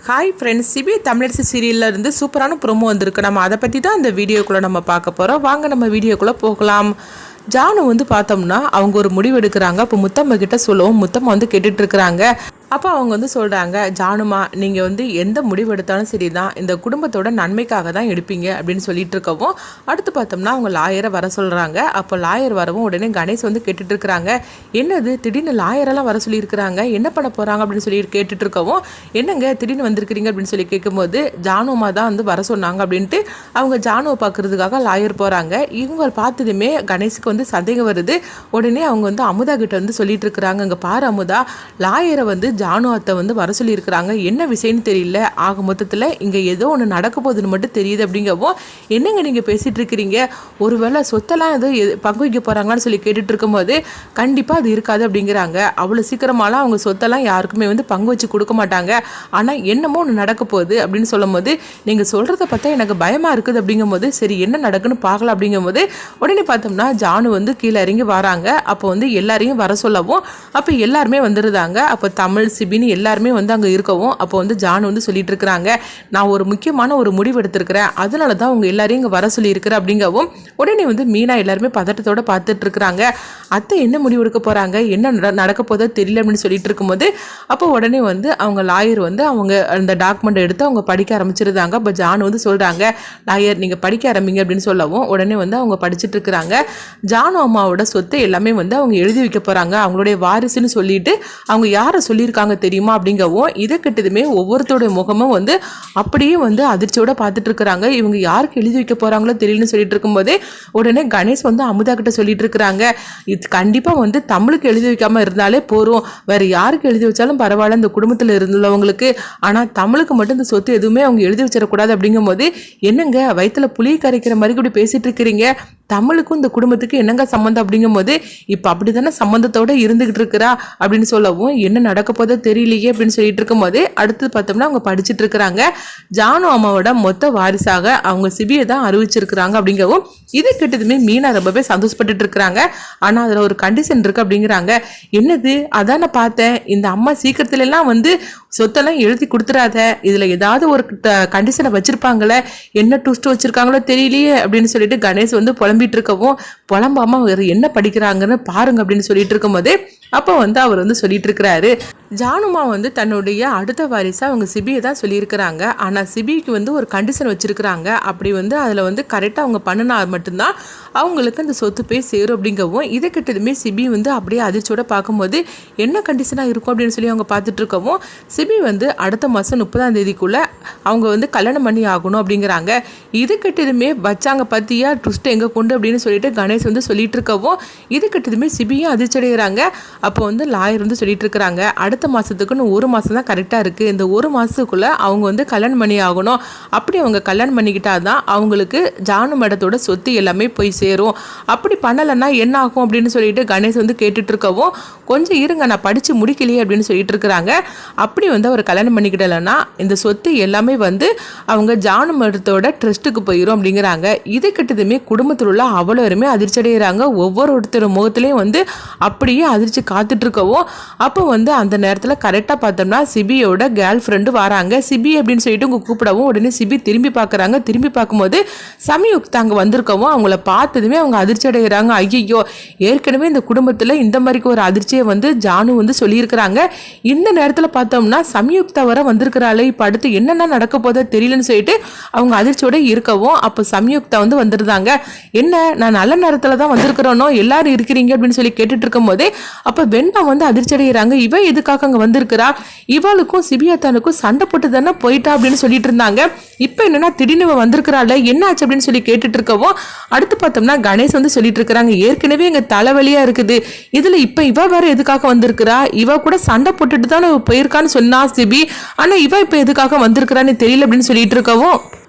Hi friends, CP Tamilarasi சீரியலில் இருந்து சூப்பரான ப்ரோமோ வந்திருக்கு. நம்ம அதை பற்றி தான் இந்த வீடியோக்குள்ளே நம்ம பார்க்க போகிறோம். வாங்க நம்ம வீடியோக்குள்ளே போகலாம். ஜானு பார்த்தோம்னா அவங்க ஒரு முடிவு எடுக்கிறாங்க. அப்போ முத்தம்மா கிட்ட சொல்லவும் முத்தம்மா கேட்டுட்டு இருக்கிறாங்க. அப்போ அவங்க சொல்கிறாங்க, ஜானுமா நீங்கள் எந்த முடிவு எடுத்தாலும் சரி தான், இந்த குடும்பத்தோட நன்மைக்காக தான் எடுப்பீங்க அப்படின்னு சொல்லிட்டு இருக்கவும், அடுத்து பார்த்தோம்னா அவங்க லாயரை வர சொல்கிறாங்க. அப்போ லாயர் வரவும் உடனே கணேஷ் கேட்டுட்டு இருக்கிறாங்க. என்னது திடீர்னு லாயரெல்லாம் வர சொல்லியிருக்கிறாங்க, என்ன பண்ண போகிறாங்க அப்படின்னு சொல்லி கேட்டுட்டு இருக்கவும், என்னங்க திடீர்னு வந்திருக்கிறீங்க அப்படின்னு சொல்லி கேட்கும்போது, ஜானுமா தான் வர சொன்னாங்க அப்படின்ட்டு அவங்க ஜானுவை பார்க்கறதுக்காக லாயர் போகிறாங்க. இவங்க பார்த்ததுமே கணேஷுக்கு சந்தேகம் வருது. உடனே அவங்க அமுதா கிட்ட சொல்லிட்டு இருக்கிறாங்க, இங்கே பாரு அமுதா, லாயரை ஜானு அத்தை வர சொல்லியிருக்கிறாங்க, என்ன விஷயம்னு தெரியல, ஆக மொத்தத்தில் இங்கே ஏதோ ஒன்று நடக்க போகுதுன்னு மட்டும் தெரியுது அப்படிங்கவும், என்னங்க நீங்கள் பேசிகிட்டு இருக்கிறீங்க, ஒருவேளை சொத்தெல்லாம் ஏதோ பங்கு வைக்க போகிறாங்கன்னு சொல்லி கேட்டுட்டு இருக்கும்போது, கண்டிப்பாக அது இருக்காது அப்படிங்கிறாங்க. அவ்வளோ சீக்கிரமாலாம் அவங்க சொத்தெல்லாம் யாருக்குமே பங்கு வச்சு கொடுக்க மாட்டாங்க, ஆனால் என்னமோ ஒன்று நடக்க போகுது அப்படின்னு சொல்லும் போது, நீங்கள் சொல்கிறத பார்த்தா எனக்கு பயமாக இருக்குது அப்படிங்கும்போது, சரி என்ன நடக்குன்னு பார்க்கலாம் அப்படிங்கும்போது, உடனே பார்த்தோம்னா ஜானு கீழே இறங்கி வராங்க. அப்போ எல்லாரையும் வர சொல்லவும், அப்போ எல்லாருமே வந்துருந்தாங்க. அப்போ தமிழ் சிபின்னு எல்லாருமே அங்கே இருக்கவும், அப்போ ஜானு சொல்லிட்டு இருக்கிறாங்க, நான் ஒரு முக்கியமான ஒரு முடிவு எடுத்திருக்கிறேன், அதனால தான் அவங்க எல்லாரையும் இங்கே வர சொல்லியிருக்கிறேன் அப்படிங்கவும், உடனே மீனா எல்லாருமே பதட்டத்தோடு பார்த்துட்டு இருக்கிறாங்க. அத்தை என்ன முடிவு எடுக்க போகிறாங்க, என்ன நடக்க போதோ தெரியல அப்படின்னு சொல்லிட்டு இருக்கும்போது, அப்போ உடனே அவங்க லாயர் அவங்க அந்த டாக்குமெண்ட் எடுத்து அவங்க படிக்க ஆரம்பிச்சிருந்தாங்க. அப்போ ஜானு சொல்கிறாங்க, லாயர் நீங்கள் படிக்க ஆரம்பிங்க அப்படின்னு சொல்லவும், உடனே அவங்க படிச்சுட்டு இருக்கிறாங்க. ஜானு அம்மாவோட சொத்தை எல்லாமே அவங்க எழுதி வைக்க போகிறாங்க, அவங்களுடைய வாரிசுன்னு சொல்லிட்டு அவங்க யாரை சொல்லியிருக்காங்க தெரியுமா அப்படிங்கவும், இதை கிட்டதுமே ஒவ்வொருத்தோட முகமும் அப்படியே அதிர்ச்சியோட பார்த்துட்டு இருக்கிறாங்க. இவங்க யாருக்கு எழுதி வைக்க போகிறாங்களோ தெரியலன்னு சொல்லிட்டு இருக்கும்போதே உடனே கணேஷ் அமுதா கிட்ட சொல்லிட்டு இருக்கிறாங்க, இது கண்டிப்பாக தமிழுக்கு எழுதி வைக்காமல் இருந்தாலே போகிறோம், வேறு யாருக்கு எழுதி வச்சாலும் பரவாயில்ல இந்த குடும்பத்தில் இருந்தவங்களுக்கு, ஆனால் தமிழுக்கு மட்டும் இந்த சொத்து எதுவுமே அவங்க எழுதி வச்சிடக்கூடாது அப்படிங்கும் போது, என்னங்க வயிற்றுல புளி கரைக்கிற மாதிரி கூட பேசிட்டு இருக்கிறீங்க, தமிழுக்கும் இந்த குடும்பத்துக்கு என்னங்க சம்மந்தம் அப்படிங்கும் போது, இப்போ அப்படி தானே சம்மந்தத்தோடு இருந்துகிட்டு இருக்கிறா அப்படின்னு சொல்லவும், என்ன நடக்க போதோ தெரியலையே அப்படின்னு சொல்லிட்டு இருக்கும்போது, அடுத்து பார்த்தோம்னா அவங்க படிச்சுட்டு இருக்கிறாங்க. ஜானு அம்மாவோட மொத்த வாரிசாக அவங்க சிபியை தான் அறிவிச்சிருக்கிறாங்க அப்படிங்கவும், இதை கிட்டதுமே மீனா ரொம்பவே சந்தோஷப்பட்டுட்டு இருக்கிறாங்க. ஆனால் அதில் ஒரு கண்டிஷன் இருக்கு அப்படிங்கிறாங்க. என்னது, அதான் நான் பார்த்தேன், இந்த அம்மா சீக்கிரத்துல எல்லாம் சொத்தெல்லாம் எழுதி கொடுத்துடாத, இதில் ஏதாவது ஒரு கண்டிஷனை வச்சிருப்பாங்களே, என்ன ட்விஸ்ட் வச்சிருக்காங்களோ தெரியலையே அப்படின்னு சொல்லிட்டு கணேஷ் புலம்பிட்டு இருக்கவும், புலம்பாம வேறு என்ன படிக்கிறாங்கன்னு பாருங்க அப்படின்னு சொல்லிட்டு இருக்கும்போது, அப்போ அவர் சொல்லிட்டு இருக்கிறாரு, ஜானுமா தன்னுடைய அடுத்த வாரிசா அவங்க சிபியை தான் சொல்லியிருக்கிறாங்க, ஆனால் சிபிக்கு ஒரு கண்டிஷன் வச்சிருக்கிறாங்க, அப்படி அதில் கரெக்டாக அவங்க பண்ணினா மட்டும்தான் அவங்களுக்கு அந்த சொத்து போய் சேரும் அப்படிங்கவும், இதை கிட்டதுமே சிபி அப்படியே அதிர்ச்சியோட பார்க்கும்போது, என்ன கண்டிஷனாக இருக்கும் அப்படின்னு சொல்லி அவங்க பார்த்துட்டு இருக்கவும், சிபி அடுத்த மாதம் 30ஆம் தேதிக்குள்ளே அவங்க கல்யாணம் பண்ணி ஆகணும் அப்படிங்கிறாங்க. இது கிட்டதுமே வச்சாங்க பற்றியா ட்விஸ்ட் எங்கே கொண்டு அப்படின்னு சொல்லிட்டு கணேஷ் சொல்லிட்டு இருக்கவும், இது கிட்டதுமே சிபியும் அதிர்ச்சி அடைகிறாங்க. அப்போ லாயர் சொல்லிட்டு இருக்கிறாங்க, அடுத்த மாதத்துக்குன்னு 1 மாதம் தான் கரெக்டாக இருக்குது, இந்த 1 மாதத்துக்குள்ளே அவங்க கல்யாணம் பண்ணி ஆகணும், அப்படி அவங்க கல்யாணம் பண்ணிக்கிட்டா தான் அவங்களுக்கு ஜானு மேடத்தோட சொத்து எல்லாமே போய் சேரும், அப்படி பண்ணலைன்னா என்ன ஆகும் அப்படின்னு சொல்லிட்டு கணேஷ் கேட்டுட்டு இருக்கவும், கொஞ்சம் இருங்க நான் படித்து முடிக்கலையே அப்படின்னு சொல்லிட்டு இருக்கிறாங்க. அப்படி அவர் கல்யாணம் பண்ணிக்கிட்டலைன்னா இந்த சொத்து எல்லாமே அவங்க ஜானு மேடத்தோட ட்ரஸ்ட்டுக்கு போயிடும் அப்படிங்கிறாங்க. இது கிட்டதுமே குடும்பத்தில் உள்ள அவ்வளோருமே அதிர்ச்சி அடைகிறாங்க. ஒவ்வொருத்தர் முகத்துலேயும் அப்படியே அதிர்ச்சி காத்துட்டு இருக்கவும், அப்போ அந்த நேரத்தில் கரெக்டாக பார்த்தோம்னா சிபியோட கேர்ள் ஃப்ரெண்டு வராங்க. சிபி அப்படின்னு சொல்லிட்டு கூப்பிடவும், உடனே சிபி திரும்பி பார்க்குறாங்க. திரும்பி பார்க்கும்போது சமயுக்தா அங்கே வந்திருக்கவும், அவங்கள பார்த்ததுமே அவங்க அதிர்ச்சி அடைகிறாங்க. ஐயோ, ஏற்கனவே இந்த குடும்பத்தில் இந்த மாதிரிக்கு ஒரு அதிர்ச்சியை ஜானு சொல்லியிருக்கிறாங்க. இந்த நேரத்தில் பார்த்தோம்னா சமயுக்தா வர வந்திருக்கிறாளே, இப்போ அடுத்து என்னென்ன நடக்க போதோ தெரியலன்னு சொல்லிட்டு அவங்க அதிர்ச்சியோட இருக்கவும், அப்போ சமயுக்தா வந்துருந்தாங்க. என்ன நான் நல்ல நேரத்தில் தான் வந்திருக்கிறோனோ, எல்லாரும் இருக்கிறீங்க அப்படின்னு சொல்லி கேட்டுட்டு இருக்கும் போதே அப்போ வெண்பா அதிர்ச்சி அடைகிறாங்க. இவ எதுக்காக அங்கே வந்திருக்கிறா, இவளுக்கும் சிபியாத்தானுக்கும் சண்டை போட்டு தானே போயிட்டா அப்படின்னு சொல்லிட்டு இருந்தாங்க. இப்போ என்னன்னா திடீர்னு வந்திருக்கிறாள், என்ன ஆச்சு அப்படின்னு சொல்லி கேட்டுட்டு இருக்கவும், அடுத்து பார்த்தோம்னா கணேஷ் சொல்லிட்டு இருக்கிறாங்க, ஏற்கனவே எங்க தலைவலியா இருக்குது, இதுல இப்ப இவ வேற எதுக்காக வந்திருக்கிறா, இவ கூட சண்டை போட்டுட்டு தான் போயிருக்கான்னு சொன்னா சிபி, ஆனா இவ இப்ப எதுக்காக வந்திருக்கிறான்னு தெரியல அப்படின்னு சொல்லிட்டு இருக்கவும்,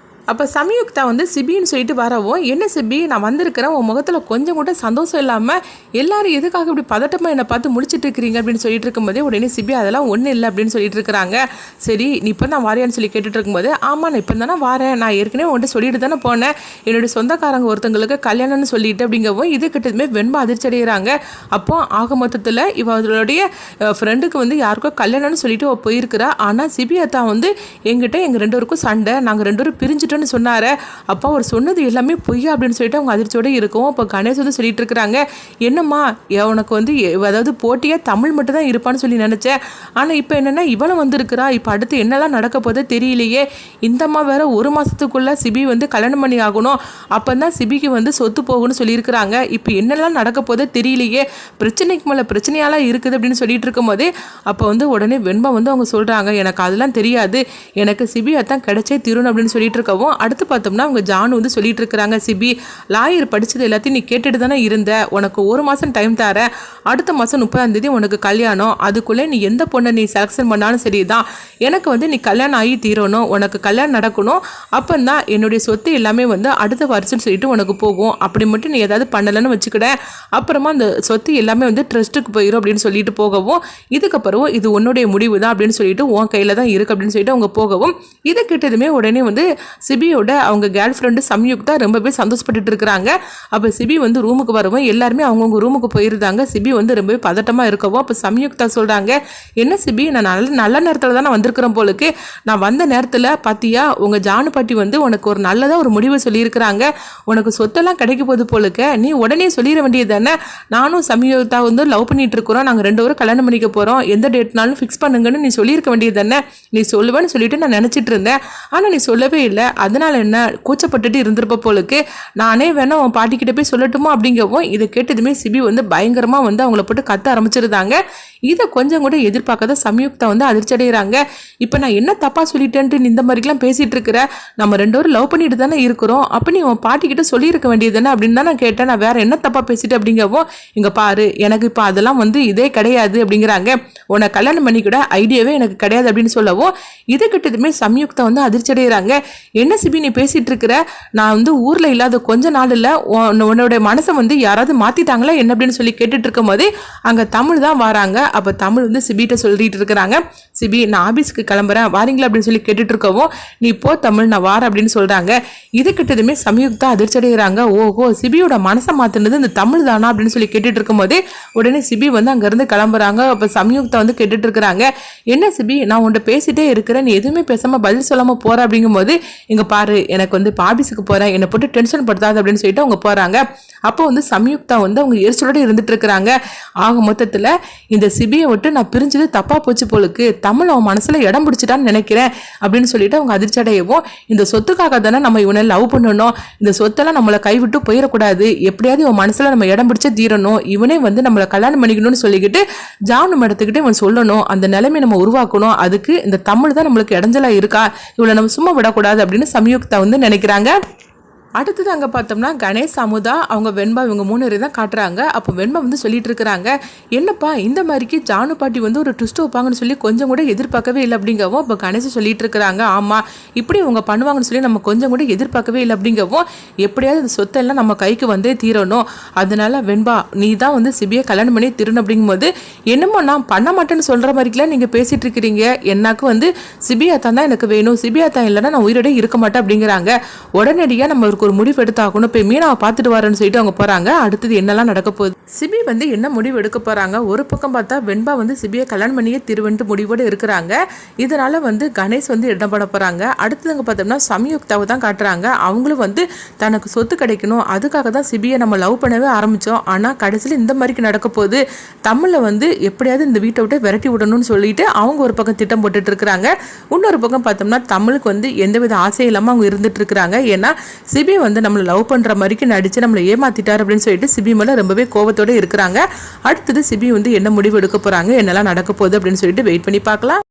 அப்போ சம்யுக்தா வந்து சிபின்னு சொல்லிட்டு வரவும், என்ன சிபி நான் வந்திருக்கிறேன், உன் முகத்தில் கொஞ்சம் கூட சந்தோஷம் இல்லாமல் எல்லாரும் எதுக்காக இப்படி பதட்டமாக என்னை பார்த்து முடிச்சிட்டு இருக்கிறீங்க அப்படின்னு சொல்லிட்டு இருக்கும்போதே உடனே சிபி அதெல்லாம் ஒன்றும் இல்லை அப்படின்னு சொல்லிட்டு இருக்கிறாங்க. சரி நீ இப்போ தான் வாரியான்னு சொல்லி கேட்டுட்டு இருக்கும்போது, ஆமாம் நான் இப்போ தானே வரேன், நான் ஏற்கனவே உன்ட்டு சொல்லிட்டு தானே போனேன், என்னுடைய சொந்தக்காரங்க ஒருத்தங்களுக்கு கல்யாணம்னு சொல்லிட்டு அப்படிங்கவும் இது கிட்டதுமே வெண்பா அதிர்ச்சி அடைகிறாங்க. அப்போ ஆக மொத்தத்தில் இவளுடைய ஃப்ரெண்டுக்கு வந்து யாருக்கோ கல்யாணம்னு சொல்லிட்டு போயிருக்கிறா. ஆனால் சிபி அத்தா வந்து எங்கிட்ட எங்கள் 2 பேருக்கும் சண்டை, நாங்கள் 2 பேரும் பிரிஞ்சுட்டு சொன்னாரு. அப்போ அவர் சொன்னது எல்லாமே பொய்யா அப்படின்னு சொல்லிட்டு அவங்க அதிர்ச்சியோட இருக்கும். அப்போ கணேஷ் வந்து சொல்லிட்டு இருக்கிறாங்க, என்னம்மா உனக்கு வந்து அதாவது போட்டியா தமிழ் மட்டும் தான் இருப்பான்னு சொல்லி நினைச்சேன், ஆனால் இப்போ என்னன்னா இவளும் வந்திருக்கிறா, இப்போ அடுத்து என்னெல்லாம் நடக்க போதோ தெரியலையே, இந்தம்மா வேற 1 மாசத்துக்குள்ள சிபி வந்து கல்யாணம் பண்ணி ஆகணும், அப்போ தான் சிபிக்கு வந்து சொத்து போகணும்னு சொல்லியிருக்கிறாங்க, இப்போ என்னெல்லாம் நடக்க போதோ தெரியலையே, பிரச்சனைக்கு மேலே பிரச்சனையாலாம் இருக்குது அப்படின்னு சொல்லிட்டு இருக்கும் போதே அப்போ வந்து உடனே வெண்பா வந்து அவங்க சொல்றாங்க, எனக்கு அதெல்லாம் தெரியாது, எனக்கு சிபி அதான் கிடைச்சே தீரணும் அப்படின்னு சொல்லிட்டு இருக்கவும், அடுத்து பார்த்தோம்னா அவங்க ஜானு வந்து சொல்லிட்டு இருக்கிறாங்க, சிபி லாயர் படிச்சது எல்லாத்தையும் நீ கேட்டுட்டு தானே இருந்த, உனக்கு 1 மாதம் டைம் தரேன், அடுத்த மாதம் 30ஆம் தேதி உனக்கு கல்யாணம், அதுக்குள்ளே நீ எந்த பொண்ணை நீ செலக்ஷன் பண்ணாலும் சரிதான், எனக்கு வந்து நீ கல்யாணம் ஆகி தீரணும், உனக்கு கல்யாணம் நடக்கணும், அப்போ தான் என்னுடைய சொத்து எல்லாமே வந்து அடுத்த வருஷம்னு சொல்லிட்டு உனக்கு போகும், அப்படி மட்டும் நீ ஏதாவது பண்ணலைன்னு வச்சுக்கிட்டேன், அப்புறமா அந்த சொத்து எல்லாமே வந்து ட்ரஸ்ட்டுக்கு போயிடும் அப்படின்னு சொல்லிட்டு போகவும், இதுக்கப்புறம் இது உன்னுடைய முடிவு தான் அப்படின்னு சொல்லிட்டு உன் கையில் தான் இருக்குது அப்படின்னு சொல்லிட்டு அவங்க போகவும், இதை கிட்டதுமே உடனே வந்து சிபியோட அவங்க கேர்ள் ஃப்ரெண்டு சம்யுக்தா ரொம்பவே சந்தோஷப்பட்டுட்டு இருக்கிறாங்க. அப்போ சிபி வந்து ரூமுக்கு வரவும் எல்லாருமே அவங்கவுங்க ரூமுக்கு போயிருந்தாங்க. சிபி வந்து ரொம்பவே பதட்டமாக இருக்கவும் அப்போ சம்யுக்தா சொல்கிறாங்க, என்ன சிபி நான் நல்ல நேரத்தில் தான் நான் வந்திருக்கிறேன் போலுக்கு, நான் வந்த நேரத்தில் பார்த்தியா உங்கள் ஜானு பாட்டி வந்து உனக்கு ஒரு நல்லதாக ஒரு முடிவு சொல்லியிருக்கிறாங்க, உனக்கு சொத்தெல்லாம் கிடைக்க போகுது போலுக்க, நீ உடனே சொல்லிட வேண்டியது தானே, நானும் சம்யுக்தா வந்து லவ் பண்ணிட்டு இருக்கிறோம், நாங்கள் 2 பேரும் கல்யாணம் பண்ணிக்க போகிறோம், எந்த டேட்னாலும் ஃபிக்ஸ் பண்ணுங்கன்னு நீ சொல்லியிருக்க வேண்டியது தானே, நீ சொல்லுவேன்னு சொல்லிட்டு நான் நினச்சிட்டு இருந்தேன், ஆனால் நீ சொல்லவே இல்லை, அதனால என்ன கூச்சப்பட்டுட்டு இருந்திருப்ப போலுக்கு, நானே வேணா உன் பாட்டிக்கிட்ட போய் சொல்லட்டுமா அப்படிங்கவும், இதை கேட்டதுமே சிபி வந்து பயங்கரமாக வந்து அவங்கள போட்டு கத்த ஆரம்பிச்சிருந்தாங்க. இதை கொஞ்சம் கூட எதிர்பார்க்காத சம்யுக்தா வந்து அதிர்ச்சி அடைகிறாங்க. இப்போ நான் என்ன தப்பாக சொல்லிட்டேன்ட்டு இந்த மாதிரிலாம் பேசிகிட்டு இருக்கிற, நம்ம 2 பேரும் லவ் பண்ணிட்டு தானே இருக்கிறோம், அப்போ நீ உன் பாட்டிக்கிட்ட சொல்லியிருக்க வேண்டியது தானே அப்படின்னு தான் நான் கேட்டேன், நான் வேற என்ன தப்பாக பேசிட்டு அப்படிங்கவும், இங்கே பாரு எனக்கு இப்போ அதெல்லாம் வந்து இதே கிடையாது அப்படிங்கிறாங்க, உன்னை கல்யாணம் பண்ணிக்கூட ஐடியாவே எனக்கு கிடையாது அப்படின்னு சொல்லவும், இதை கிட்டதுமே சம்யுக்தா வந்து அதிர்ச்சி அடைகிறாங்க. என்ன சிபி நீ பேசிட்டு இருக்கிற, நான் வந்து ஊரில் இல்லாத கொஞ்ச நாள் இல்லை, உன்னோட மனசை வந்து யாராவது மாற்றிட்டாங்களா என்ன அப்படின்னு சொல்லி கேட்டுட்டு இருக்கும் போதே அங்கே தமிழ் தான் வராங்க. அப்போ தமிழ் வந்து சிபிகிட்ட சொல்லிட்டு இருக்கிறாங்க, சிபி நான் ஆபீஸ்க்கு கிளம்புறேன் வாரீங்களா அப்படின்னு சொல்லி கேட்டுட்டு இருக்கவும், நீ போ தமிழ் நான் வாரேன் அப்படின்னு சொல்கிறாங்க. இது கிட்டதுமே சம்யுக்தா அதிர்ச்சி அடைகிறாங்க, ஓஹோ சிபியோட மனசை மாற்றினது இந்த தமிழ் தானா அப்படின்னு சொல்லி கேட்டுட்டு இருக்கும் போதே உடனே சிபி வந்து அங்கேருந்து கிளம்புறாங்க. அப்போ சம்யுக்தா வந்து கேட்டுட்டு இருக்கிறாங்க, என்ன சிபி நான் உன்கிட்ட பேசிட்டே இருக்கிறேன், நீ எதுவுமே பேசாமல் பதில் சொல்லாமல் போகிற அப்படிங்கும்போது, இங்கே பாரு எனக்கு வந்து ஆபீஸுக்கு போகிறேன், என்னை போட்டு டென்ஷன் படுத்தாது அப்படின்னு சொல்லிட்டு அவங்க போகிறாங்க. அப்போ வந்து சம்யுக்தா வந்து அவங்க எரிச்சலோடு இருந்துட்டு இருக்கிறாங்க. ஆக மொத்தத்தில் இந்த சிபியை விட்டு நான் பிரிஞ்சது தப்பாக போச்சு போலுக்கு, தமிழ் அவன் மனசில் இடம் பிடிச்சிட்டான்னு நினைக்கிறேன் அப்படின்னு சொல்லிட்டு அவங்க அதிர்ச்சி அடையவும், இந்த சொத்துக்காக தானே நம்ம இவனை லவ் பண்ணணும், இந்த சொத்தெல்லாம் நம்மளை கைவிட்டு போயிடக்கூடாது, எப்படியாவது இவன் மனசில் நம்ம இடம் பிடிச்சே தீரணும், இவனே வந்து நம்மளை கல்யாணம் பண்ணிக்கணும்னு சொல்லிக்கிட்டு ஜானு இடத்துக்கிட்டு இவன் சொல்லணும், அந்த நிலைமை நம்ம உருவாக்கணும், அதுக்கு இந்த தமிழ் தான் நம்மளுக்கு இடைஞ்சலா இருக்கா, இவளை நம்ம சும்மா விடக்கூடாது அப்படின்னு சம்யுக்தா வந்து நினைக்கிறாங்க. அடுத்தது அங்கே பார்த்தோம்னா கணேஷ் அமுதா அவங்க வெண்பா இவங்க 3 பேரும் தான் காட்டுறாங்க. அப்போ வெண்பா வந்து சொல்லிட்டு இருக்கிறாங்க, என்னப்பா இந்த மாதிரிக்கு ஜானு பாட்டி வந்து ஒரு ட்விஸ்ட் வைப்பாங்கன்னு சொல்லி கொஞ்சம் கூட எதிர்பார்க்கவே இல்லை அப்படிங்கவும், அப்போ கணேஷ் சொல்லிட்டு இருக்கிறாங்க, ஆமாம் இப்படி அவங்க பண்ணுவாங்கன்னு சொல்லி நம்ம கொஞ்சம் கூட எதிர்பார்க்கவே இல்லை அப்படிங்கவும், எப்படியாவது இந்த சொத்தெல்லாம் நம்ம கைக்கு வந்தே தீரணும், அதனால வெண்பா நீ தான் வந்து சிபியை கல்யாணம் பண்ணி தீரணும் அப்படிங்கும்போது, என்னமோ நான் பண்ண மாட்டேன்னு சொல்கிற மாதிரிக்கெல்லாம் நீங்கள் பேசிகிட்டு இருக்கிறீங்க, எனக்கு வந்து சிபியா தான் எனக்கு வேணும், சிபியா தான் இல்லைன்னா நான் உயிரோட இருக்க மாட்டேன் அப்படிங்கிறாங்க. உடனடியாக நம்ம ஒரு முடிவு எடுத்தாகணும், போய் மீனாவை பார்த்துட்டு வரேன்னு சொல்லிட்டு அவங்க போறாங்க. அடுத்தது என்னெல்லாம் நடக்க போகுது, சிபி வந்து என்ன முடிவு எடுக்க போறாங்க, ஒரு பக்கம் பார்த்தா வெண்பா வந்து சிபியை கல்யாணம் பண்ணியே திருவன்ட்டு முடிவோடு இருக்கிறாங்க. இதனால வந்து கணேஷ் வந்து இடம் பண்ண போறாங்க. அடுத்ததுங்க பார்த்தோம்னா சம்யுக்தாவை தான் காட்டுறாங்க, அவங்களும் வந்து தனக்கு சொத்து கிடைக்கணும், அதுக்காக தான் சிபியை நம்ம லவ் பண்ணவே ஆரம்பிச்சோம், ஆனால் கடைசியில் இந்த மாதிரிக்கு நடக்க போகுது, தமிழில் வந்து எப்படியாவது இந்த வீட்டை விட்டு விரட்டி விடணும்னு சொல்லிட்டு அவங்க ஒரு பக்கம் திட்டம் போட்டுட்டு இருக்கிறாங்க. இன்னொரு பக்கம் பார்த்தோம்னா தமிழுக்கு வந்து எந்தவித ஆசையும் இல்லாமல் அவங்க இருந்துட்டு இருக்கிறாங்க. ஏன்னா சிபி வந்து நம்மளை லவ் பண்ற மாதிரிக்கு நடிச்சு நம்மளை ஏமாத்திட்டார் அப்படின்னு சொல்லிட்டு சிபி மேல ரொம்பவே கோபத்தோட இருக்கிறாங்க. அடுத்தது சிபி வந்து என்ன முடிவு எடுக்க போறாங்க, என்னெல்லாம் நடக்க போகுது அப்படின்னு சொல்லிட்டு வெயிட் பண்ணி பார்க்கலாம்.